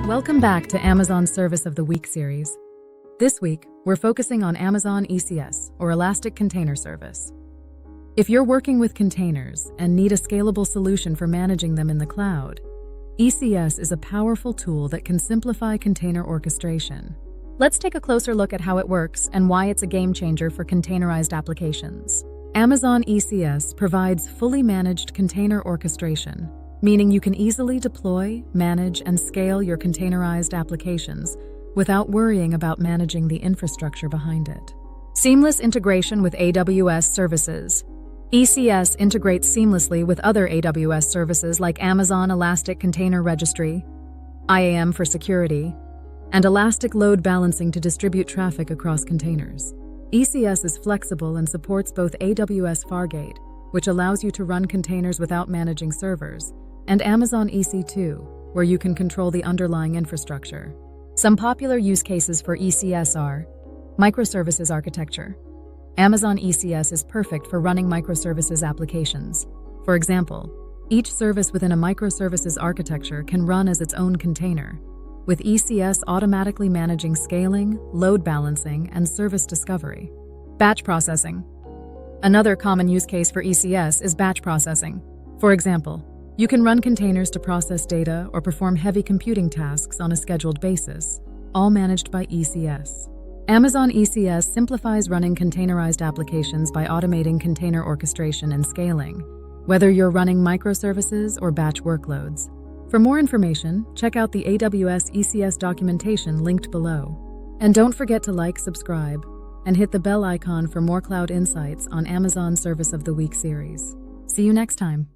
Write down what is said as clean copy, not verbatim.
Welcome back to Amazon Service of the Week series. This week, we're focusing on Amazon ECS, or Elastic Container Service. If you're working with containers and need a scalable solution for managing them in the cloud, ECS is a powerful tool that can simplify container orchestration. Let's take a closer look at how it works and why it's a game changer for containerized applications. Amazon ECS provides fully managed container orchestration, meaning you can easily deploy, manage, and scale your containerized applications without worrying about managing the infrastructure behind it. Seamless integration with AWS services. ECS integrates seamlessly with other AWS services like Amazon Elastic Container Registry, IAM for security, and Elastic Load Balancing to distribute traffic across containers. ECS is flexible and supports both AWS Fargate, which allows you to run containers without managing servers, and Amazon EC2, where you can control the underlying infrastructure. Some popular use cases for ECS are microservices architecture. Amazon ECS is perfect for running microservices applications. For example, each service within a microservices architecture can run as its own container, with ECS automatically managing scaling, load balancing, and service discovery. Batch processing. Another common use case for ECS is batch processing. For example, you can run containers to process data or perform heavy computing tasks on a scheduled basis, all managed by ECS. Amazon ECS simplifies running containerized applications by automating container orchestration and scaling, whether you're running microservices or batch workloads. For more information, check out the AWS ECS documentation linked below. And don't forget to like, subscribe, and hit the bell icon for more cloud insights on Amazon Service of the Week series. See you next time.